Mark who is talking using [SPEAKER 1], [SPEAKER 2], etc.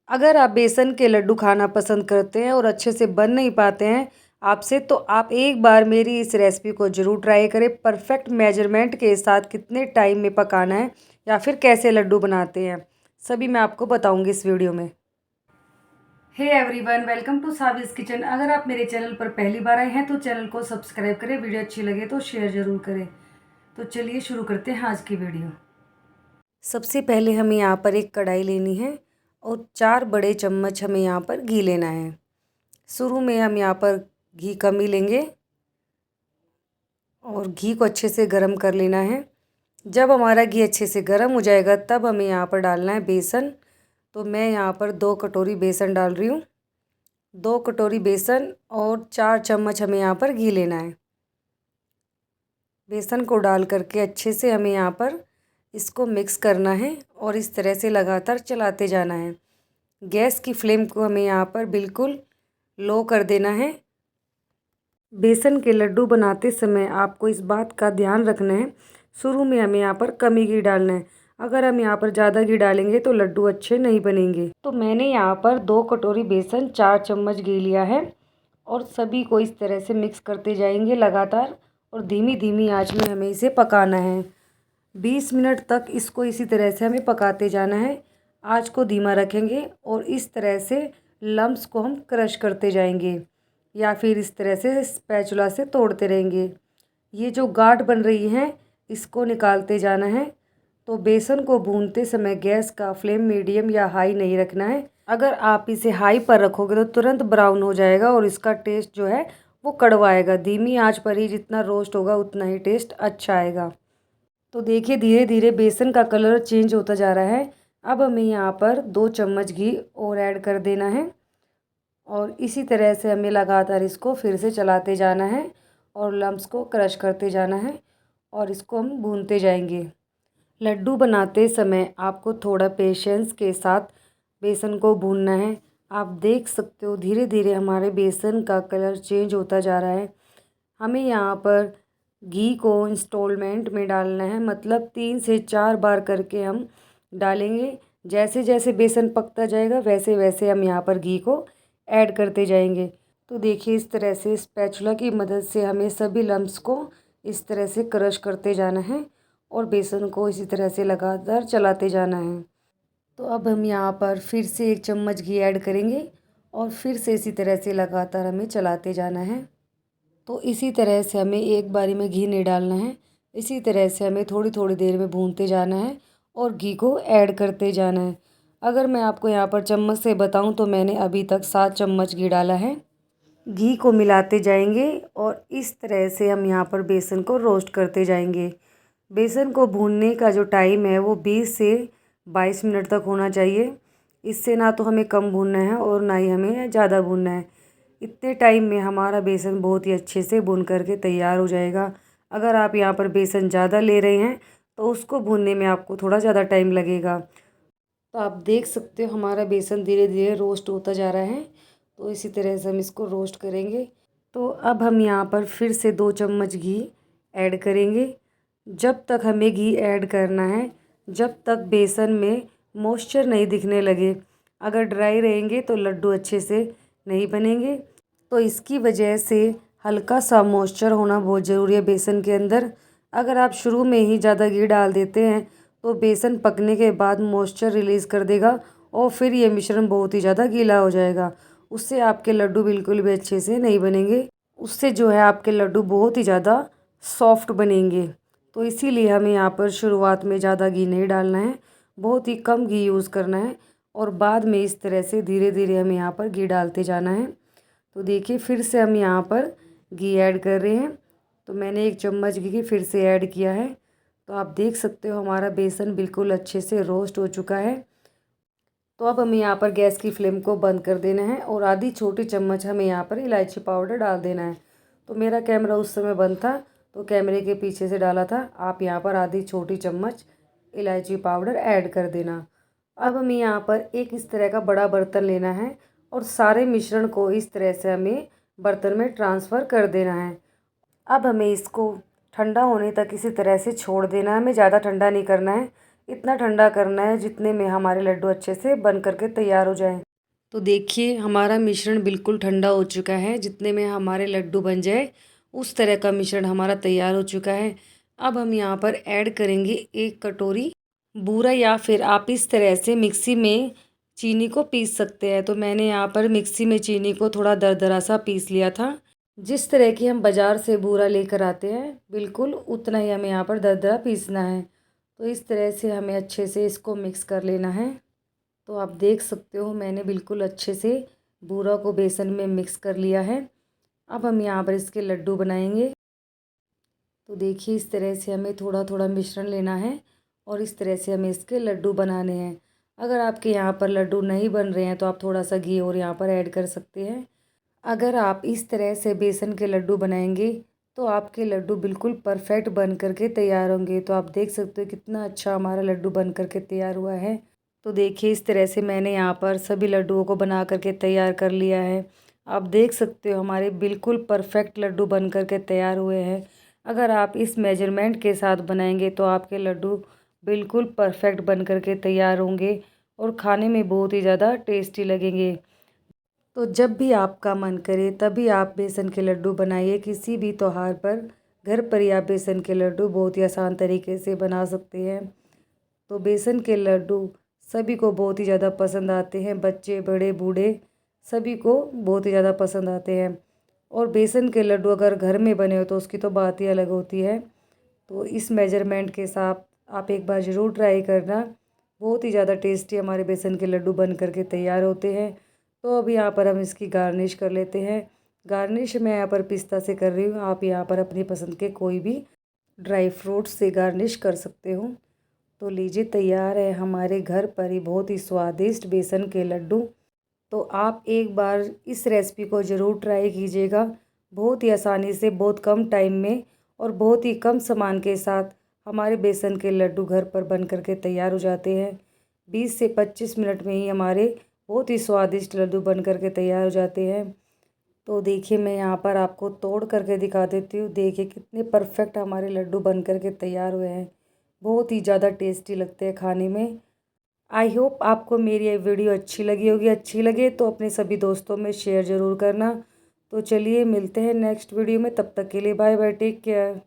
[SPEAKER 1] अगर आप बेसन के लड्डू खाना पसंद करते हैं और अच्छे से बन नहीं पाते हैं आपसे, तो आप एक बार मेरी इस रेसिपी को ज़रूर ट्राई करें। परफेक्ट मेजरमेंट के साथ कितने टाइम में पकाना है या फिर कैसे लड्डू बनाते हैं, सभी मैं आपको बताऊंगी इस वीडियो में। Hey everyone, welcome to Savi's kitchen. अगर आप मेरे चैनल पर पहली बार आए हैं तो चैनल को सब्सक्राइब करें, वीडियो अच्छी लगे तो शेयर ज़रूर करें। तो चलिए शुरू करते हैं आज की वीडियो। सबसे पहले हमें यहाँ पर एक कढ़ाई लेनी है और 4 बड़े चम्मच हमें यहाँ पर घी लेना है। शुरू में हम यहाँ पर घी कम ही लेंगे और घी को अच्छे से गरम कर लेना है। जब हमारा घी अच्छे से गरम हो जाएगा तब हमें यहाँ पर डालना है बेसन। तो मैं यहाँ पर 2 कटोरी बेसन डाल रही हूँ। 2 कटोरी बेसन और 4 चम्मच हमें यहाँ पर घी लेना है। बेसन को डाल करके अच्छे से हमें यहाँ पर इसको मिक्स करना है और इस तरह से लगातार चलाते जाना है। गैस की फ्लेम को हमें यहाँ पर बिल्कुल लो कर देना है। बेसन के लड्डू बनाते समय आपको इस बात का ध्यान रखना है, शुरू में हमें यहाँ पर कम ही घी डालना है। अगर हम यहाँ पर ज़्यादा घी डालेंगे तो लड्डू अच्छे नहीं बनेंगे। तो मैंने यहाँ पर 2 कटोरी बेसन 4 चम्मच घी लिया है और सभी को इस तरह से मिक्स करते जाएंगे लगातार और धीमी धीमी आंच में हमें इसे पकाना है। 20 मिनट तक इसको इसी तरह से हमें पकाते जाना है। आंच को धीमा रखेंगे और इस तरह से लम्स को हम क्रश करते जाएंगे या फिर इस तरह से स्पैचुला से तोड़ते रहेंगे। ये जो गांठ बन रही है इसको निकालते जाना है। तो बेसन को भूनते समय गैस का फ्लेम मीडियम या हाई नहीं रखना है। अगर आप इसे हाई पर रखोगे तो तुरंत ब्राउन हो जाएगा और इसका टेस्ट जो है वो कड़वा आएगा। धीमी आंच पर ही जितना रोस्ट होगा उतना ही टेस्ट अच्छा आएगा। तो देखिए धीरे धीरे बेसन का कलर चेंज होता जा रहा है। अब हमें यहाँ पर 2 चम्मच घी और ऐड कर देना है और इसी तरह से हमें लगातार इसको फिर से चलाते जाना है और लम्स को क्रश करते जाना है और इसको हम भूनते जाएंगे। लड्डू बनाते समय आपको थोड़ा पेशेंस के साथ बेसन को भूनना है। आप देख सकते हो धीरे धीरे हमारे बेसन का कलर चेंज होता जा रहा है। हमें यहाँ पर घी को इंस्टॉलमेंट में डालना है, मतलब 3 से 4 बार करके हम डालेंगे। जैसे जैसे बेसन पकता जाएगा वैसे वैसे हम यहाँ पर घी को ऐड करते जाएंगे। तो देखिए इस तरह से स्पैचुला की मदद से हमें सभी लम्स को इस तरह से क्रश करते जाना है और बेसन को इसी तरह से लगातार चलाते जाना है। तो अब हम यहाँ पर फिर से 1 चम्मच घी ऐड करेंगे और फिर से इसी तरह से लगातार हमें चलाते जाना है। तो इसी तरह से हमें एक बारी में घी नहीं डालना है, इसी तरह से हमें थोड़ी थोड़ी देर में भूनते जाना है और घी को ऐड करते जाना है। अगर मैं आपको यहाँ पर चम्मच से बताऊँ तो मैंने अभी तक 7 चम्मच घी डाला है। घी को मिलाते जाएंगे और इस तरह से हम यहाँ पर बेसन को रोस्ट करते जाएंगे। बेसन को भूनने का जो टाइम है वो 20 से 22 मिनट तक होना चाहिए। इससे ना तो हमें कम भूनना है और ना ही हमें ज़्यादा भूनना है। इतने टाइम में हमारा बेसन बहुत ही अच्छे से भून करके तैयार हो जाएगा। अगर आप यहाँ पर बेसन ज़्यादा ले रहे हैं तो उसको भूनने में आपको थोड़ा ज़्यादा टाइम लगेगा। तो आप देख सकते हो हमारा बेसन धीरे धीरे रोस्ट होता जा रहा है। तो इसी तरह से हम इसको रोस्ट करेंगे। तो अब हम यहाँ पर फिर से 2 चम्मच घी ऐड करेंगे। जब तक हमें घी ऐड करना है जब तक बेसन में मॉइस्चर नहीं दिखने लगे। अगर ड्राई रहेंगे तो लड्डू अच्छे से नहीं बनेंगे। तो इसकी वजह से हल्का सा मॉइस्चर होना बहुत ज़रूरी है बेसन के अंदर। अगर आप शुरू में ही ज़्यादा घी डाल देते हैं तो बेसन पकने के बाद मॉइस्चर रिलीज़ कर देगा और फिर ये मिश्रण बहुत ही ज़्यादा गीला हो जाएगा। उससे आपके लड्डू बिल्कुल भी अच्छे से नहीं बनेंगे। उससे जो है आपके लड्डू बहुत ही ज़्यादा सॉफ्ट बनेंगे। तो इसीलिए हमें यहाँ पर शुरुआत में ज़्यादा घी नहीं डालना है, बहुत ही कम घी यूज़ करना है और बाद में इस तरह से धीरे धीरे हमें यहाँ पर घी डालते जाना है। तो देखिए फिर से हम यहाँ पर घी ऐड कर रहे हैं। तो मैंने 1 चम्मच घी फिर से ऐड किया है। तो आप देख सकते हो हमारा बेसन बिल्कुल अच्छे से रोस्ट हो चुका है। तो अब हमें यहाँ पर गैस की फ्लेम को बंद कर देना है और आधी छोटी चम्मच हमें यहाँ पर इलायची पाउडर डाल देना है। तो मेरा कैमरा उस समय बंद था तो कैमरे के पीछे से डाला था। आप यहाँ पर आधी छोटी चम्मच इलायची पाउडर ऐड कर देना। अब हमें यहाँ पर एक इस तरह का बड़ा बर्तन लेना है और सारे मिश्रण को इस तरह से हमें बर्तन में ट्रांसफ़र कर देना है। अब हमें इसको ठंडा होने तक इसी तरह से छोड़ देना है। हमें ज़्यादा ठंडा नहीं करना है, इतना ठंडा करना है जितने में हमारे लड्डू अच्छे से बन करके तैयार हो जाएं। तो देखिए हमारा मिश्रण बिल्कुल ठंडा हो चुका है, जितने में हमारे लड्डू बन जाए उस तरह का मिश्रण हमारा तैयार हो चुका है। अब हम यहाँ पर ऐड करेंगे 1 कटोरी बूरा, या फिर आप इस तरह से मिक्सी में चीनी को पीस सकते हैं। तो मैंने यहाँ पर मिक्सी में चीनी को थोड़ा दरदरा सा पीस लिया था। जिस तरह की हम बाज़ार से बूरा लेकर आते हैं बिल्कुल उतना ही हमें यहाँ पर दरदरा पीसना है। तो इस तरह से हमें अच्छे से इसको मिक्स कर लेना है। तो आप देख सकते हो मैंने बिल्कुल अच्छे से बूरा को बेसन में मिक्स कर लिया है। अब हम यहाँ पर इसके लड्डू बनाएंगे। तो देखिए इस तरह से हमें थोड़ा थोड़ा मिश्रण लेना है और इस तरह से हमें इसके लड्डू बनाने हैं। अगर आपके यहाँ पर लड्डू नहीं बन रहे हैं तो आप थोड़ा सा घी और यहाँ पर ऐड कर सकते हैं। अगर आप इस तरह से बेसन के लड्डू बनाएंगे तो आपके लड्डू बिल्कुल परफेक्ट बन करके तैयार होंगे। तो आप देख सकते हो कितना अच्छा हमारा लड्डू बन करके तैयार हुआ है। तो देखिए इस तरह से मैंने यहाँ पर सभी लड्डुओं को बना करके तैयार कर लिया है। आप देख सकते हो हमारे बिल्कुल परफेक्ट लड्डू बन करके तैयार हुए हैं। अगर आप इस मेजरमेंट के साथ बनाएंगे तो आपके लड्डू बिल्कुल परफेक्ट बन करके तैयार होंगे और खाने में बहुत ही ज़्यादा टेस्टी लगेंगे। तो जब भी आपका मन करे तभी आप बेसन के लड्डू बनाइए। किसी भी त्योहार पर घर पर ही आप बेसन के लड्डू बहुत ही आसान तरीके से बना सकते हैं। तो बेसन के लड्डू सभी को बहुत ही ज़्यादा पसंद आते हैं, बच्चे बड़े बूढ़े सभी को बहुत ही ज़्यादा पसंद आते हैं। और बेसन के लड्डू अगर घर में बने हो तो उसकी तो बात ही अलग होती है। तो इस मेजरमेंट के साथ आप एक बार ज़रूर ट्राई करना। बहुत ही ज़्यादा टेस्टी हमारे बेसन के लड्डू बन करके तैयार होते हैं। तो अब यहाँ पर हम इसकी गार्निश कर लेते हैं। गार्निश मैं यहाँ पर पिस्ता से कर रही हूँ, आप यहाँ पर अपनी पसंद के कोई भी ड्राई फ्रूट्स से गार्निश कर सकते हो। तो लीजिए तैयार है हमारे घर पर ही बहुत ही स्वादिष्ट बेसन के लड्डू। तो आप एक बार इस रेसिपी को ज़रूर ट्राई कीजिएगा। बहुत ही आसानी से, बहुत कम टाइम में और बहुत ही कम सामान के साथ हमारे बेसन के लड्डू घर पर बन करके तैयार हो जाते हैं। 20 से 25 मिनट में ही हमारे बहुत ही स्वादिष्ट लड्डू बन करके तैयार हो जाते हैं। तो देखिए मैं यहाँ पर आपको तोड़ करके दिखा देती हूँ। देखिए कितने परफेक्ट हमारे लड्डू बन करके तैयार हुए हैं। बहुत ही ज़्यादा टेस्टी लगते हैं खाने में। आई होप आपको मेरी ये वीडियो अच्छी लगी होगी। अच्छी लगे तो अपने सभी दोस्तों में शेयर ज़रूर करना। तो चलिए मिलते हैं नेक्स्ट वीडियो में, तब तक के लिए बाय बाय, टेक केयर।